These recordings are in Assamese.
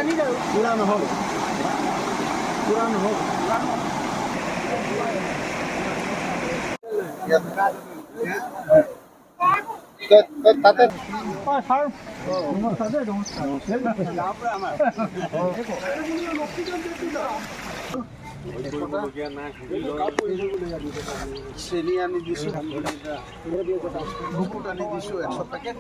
पूरा নহ'ল पूरा নহ'ল তাতে চেনি আনি দিছোঁ বুকুত আনি দিছোঁ 100 পেকেট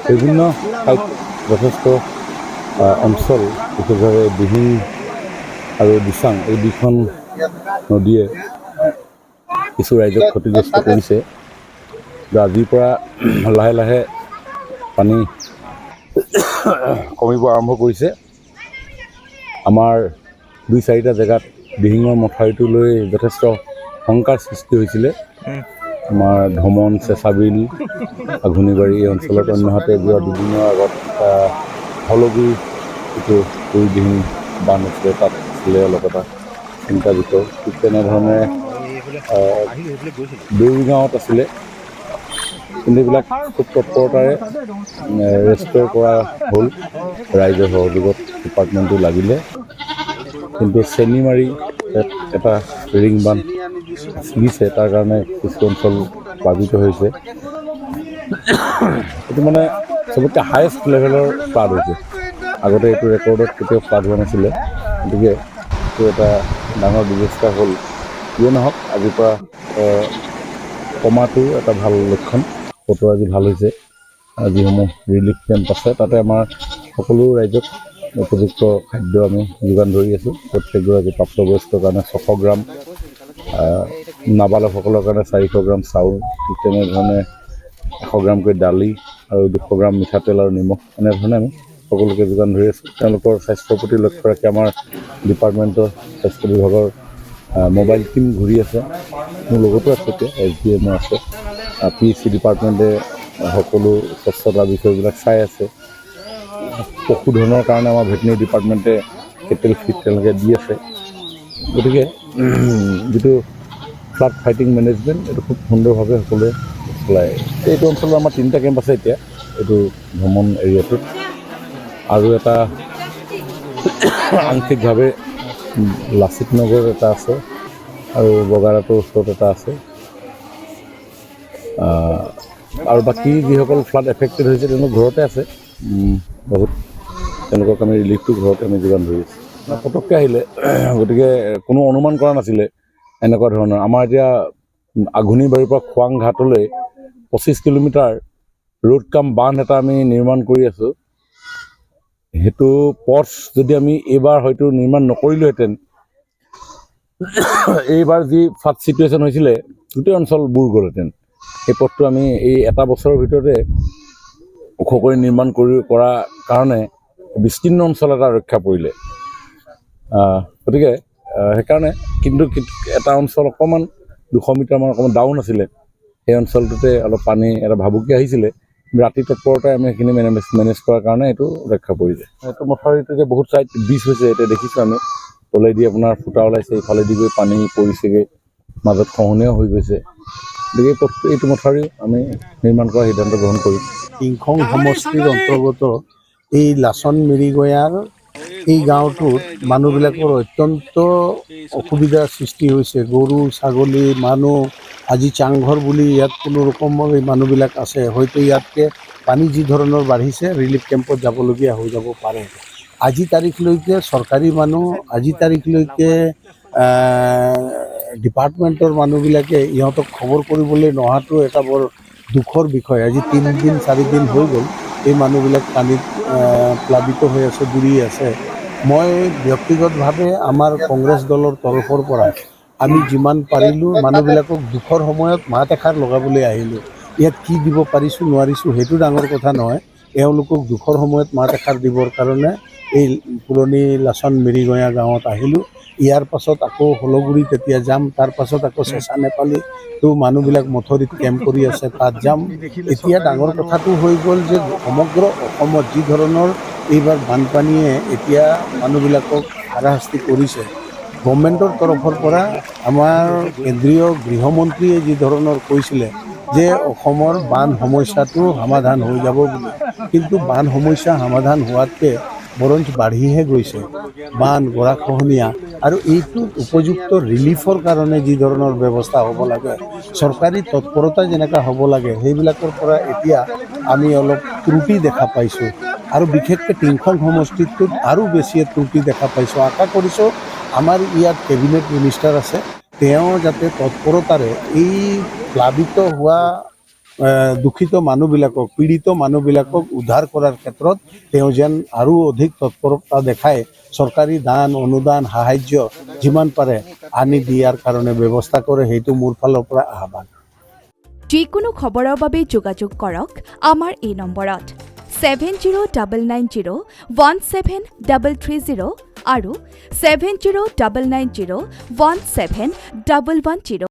বিভিন্ন ঠাইত যথেষ্ট অঞ্চল বিশেষভাৱে দিহিং আৰু দিচাং এই দুখন নদীয়ে কিছু ৰাইজক ক্ষতিগ্ৰস্ত কৰিছে। আজিৰ পৰা লাহে লাহে পানী কমিব আৰম্ভ কৰিছে। আমাৰ 2-4টা জেগাত দিহিঙৰ মথাউৰিটো লৈ যথেষ্ট শংকাৰ সৃষ্টি হৈছিলে। আমাৰ ধমন চেঁচাবিল ঘূৰ্ণিবাৰী এই অঞ্চলত অন্যহাতে যোৱা দুদিনৰ আগত হলগুৰি যিটো দিহিং বান্ধ আছিলে তাত আছিলে অলপ এটা চিন্তা বিষয়। ঠিক তেনেধৰণে দেউৰিগাঁৱত আছিলে, কিন্তু এইবিলাক খুব তৎপৰতাৰে ৰেষ্ট'ৰ কৰা হ'ল ৰাইজৰ সহযোগত। ডিপাৰ্টমেণ্টটো লাগিলে, কিন্তু চেনিমাৰি এটা ৰিং বান্ধ ছিগিছে, তাৰ কাৰণে কিছু অঞ্চল প্লাবিত হৈছে। এইটো মানে চবতকৈ হায়েষ্ট লেভেলৰ ফ্লাড হৈছে। আগতে এইটো ৰেকৰ্ডত কেতিয়াও ফ্লাড হোৱা নাছিলে, গতিকে এইটো এটা ডাঙৰ ডিজাষ্টাৰ হ'ল। যিয়ে নহওক আজিৰ পৰা কমাটো এটা ভাল লক্ষণ। বতৰ আজি ভাল হৈছে। যিসমূহ ৰিলিফ কেম্প আছে তাতে আমাৰ সকলো ৰাইজক উপযুক্ত খাদ্য আমি যোগান ধৰি আছোঁ। প্ৰত্যেকগৰাকী প্ৰাপ্তবয়স্কৰ কাৰণে 600 গ্ৰাম, নাবালকসকলৰ কাৰণে 400 গ্ৰাম চাউল, ঠিক তেনেধৰণে 100 গ্ৰামকৈ দালি আৰু 200 গ্ৰাম মিঠাতেল আৰু নিমখ, এনেধৰণে আমি সকলোকে যোগান ধৰি আছোঁ। তেওঁলোকৰ স্বাস্থ্যৰ প্ৰতি লক্ষ্য ৰাখি আমাৰ ডিপাৰ্টমেণ্টৰ স্বাস্থ্য বিভাগৰ মোবাইল টীম ঘূৰি আছে। মোৰ লগতো আছে, এতিয়া SDM আছে, PHC ডিপাৰ্টমেণ্টে সকলো স্বচ্ছতা বিষয়বিলাক চাই আছে। পশুধনৰ কাৰণে আমাৰ ভেটেনেৰি ডিপাৰ্টমেণ্টে কেটেল ফিড তেওঁলোকে দি আছে। গতিকে যিটো ফ্লাড ফাইটিং মেনেজমেণ্ট এইটো খুব সুন্দৰভাৱে সকলোৱে চলাই। এইটো অঞ্চলত আমাৰ 3টা কেম্প আছে এতিয়া, এইটো ভ্ৰমণ এৰিয়াটোত। আৰু এটা আংশিকভাৱে লাচিত নগৰ এটা আছে আৰু বগাৰাটোৰ ওচৰত এটা আছে। আৰু বাকী যিসকল ফ্লাড এফেক্টেড হৈছে তেওঁলোক ঘৰতে আছে। বহুত তেওঁলোকক আমি ৰিলিফটো ঘৰতে আমি যোগান ধৰি আছোঁ। পটককৈ আহিলে, গতিকে কোনো অনুমান কৰা নাছিলে এনেকুৱা ধৰণৰ। আমাৰ এতিয়া আঘোণিবাৰীৰ পৰা খোৱাং ঘাটলৈ 25 কিলোমিটাৰ ৰোড কাম বান্ধ এটা আমি নিৰ্মাণ কৰি আছোঁ। সেইটো পথ যদি আমি এইবাৰ হয়তো নিৰ্মাণ নকৰিলোহেঁতেন, এইবাৰ যি ফ্লাড ছিটুৱেশ্যন হৈছিলে গোটেই অঞ্চল বুৰ গ'লহেঁতেন। সেই পথটো আমি এই এটা বছৰৰ ভিতৰতে ওখ কৰি নিৰ্মাণ কৰাৰ কাৰণে বিস্তীৰ্ণ অঞ্চল এটা ৰক্ষা পৰিলে। গতিকে সেইকাৰণে কিন্তু এটা অঞ্চল অকণমান 200 মিটাৰমান অকণমান ডাউন আছিলে, সেই অঞ্চলটোতে অলপ পানী এটা ভাবুকি আহিছিলে। ৰাতি তৎপৰতাই আমি সেইখিনি মেনেজ কৰাৰ কাৰণে এইটো ৰক্ষা পৰিলে। এইটো মথাউৰিটো যে বহুত ছাইড ব্ৰিজ হৈছে, এতিয়া দেখিছোঁ আমি তলেদি আপোনাৰ ফুটা ওলাইছে, ইফালেদি গৈ পানী পৰিছেগৈ, মাজত খহনীয়াও হৈ গৈছে। গতিকে এইটো মথাউৰিও আমি নিৰ্মাণ কৰাৰ সিদ্ধান্ত গ্ৰহণ কৰিম। ইংখং সমষ্টিৰ অন্তৰ্গত এই লাচন মিৰিগয়াৰ এই গাঁৱটোত মানুহবিলাকৰ অত্যন্ত অসুবিধাৰ সৃষ্টি হৈছে। গৰু ছাগলী মানুহ আজি চাংঘৰ বুলি ইয়াত কোনো ৰকমৰ এই মানুহবিলাক আছে। হয়তো ইয়াতকৈ পানী যি ধৰণৰ বাঢ়িছে ৰিলিফ কেম্পত যাবলগীয়া হৈ যাব পাৰে। আজি তাৰিখলৈকে চৰকাৰী মানুহ, আজি তাৰিখলৈকে ডিপাৰ্টমেণ্টৰ মানুহবিলাকে ইহঁতক খবৰ কৰিবলৈ নহাটো এটা বৰ দুখৰ বিষয়। আজি 3 দিন 4 দিন হৈ গ'ল এই মানুহবিলাক পানীত প্লাবিত হৈ আছে, বুৰি আছে। মই ব্যক্তিগতভাৱে আমাৰ কংগ্ৰেছ দলৰ তৰফৰ পৰা আমি যিমান পাৰিলোঁ মানুহবিলাকক দুখৰ সময়ত মাত এষাৰ লগাবলৈ আহিলোঁ। ইয়াত কি দিব পাৰিছোঁ নোৱাৰিছোঁ সেইটো ডাঙৰ কথা নহয়, এওঁলোকক দুখৰ সময়ত মাত এষাৰ দিবৰ কাৰণে এই পুৰণি লাচন মিৰিগয়া গাঁৱত আহিলোঁ। ইয়াৰ পাছত আকৌ হলগুৰিত এতিয়া যাম, তাৰ পাছত আকৌ চেঁচা নেপালী তো মানুহবিলাক মথৰিত কেম্প কৰি আছে, তাত যাম। এতিয়া ডাঙৰ কথাটো হৈ গ'ল যে সমগ্ৰ অসমত যি ধৰণৰ এইবাৰ বানপানীয়ে এতিয়া মানুহবিলাকক হাৰাশাস্তি কৰিছে, গভৰ্ণমেণ্টৰ তৰফৰ পৰা আমাৰ কেন্দ্ৰীয় গৃহমন্ত্ৰীয়ে যি ধৰণৰ কৈছিলে যে অসমৰ বান সমস্যাটো সমাধান হৈ যাব বুলি, কিন্তু বান সমস্যা সমাধান হোৱাতকৈ বৰঞ্চ বাঢ়িহে গৈছে। বান, গৰাখহনীয়া আৰু এইটো উপযুক্ত ৰিলিফৰ কাৰণে যি ধৰণৰ ব্যৱস্থা হ'ব লাগে, চৰকাৰী তৎপৰতা যেনেকুৱা হ'ব লাগে, সেইবিলাকৰ পৰা এতিয়া আমি অলপ ত্ৰুটি দেখা পাইছোঁ। আৰু বিশেষকৈ তিনিখন সমষ্টিটোত আৰু বেছি ত্ৰুটি দেখা পাইছোঁ। আশা কৰিছোঁ আমাৰ ইয়াত কেবিনেট মিনিষ্টাৰ আছে, তেওঁ যাতে তৎপৰতাৰে এই প্লাবিত হোৱা দূষিত মানুহবিলাকক, পীড়িত মানুহবিলাকক উদ্ধাৰ কৰাৰ ক্ষেত্ৰত তেওঁ যেন আৰু অধিক তৎপৰতা দেখায়, চৰকাৰী দান, অনুদান, সাহাৰ্য যিমান পাৰে আনি দিয়াৰ কাৰণে ব্যৱস্থা কৰে, সেইটো মোৰ ফালৰ পৰা আহ্বান। যিকোনো খবৰৰ বাবে যোগাযোগ কৰক আমাৰ এই নম্বৰত 7099017330 আৰু 7099017110।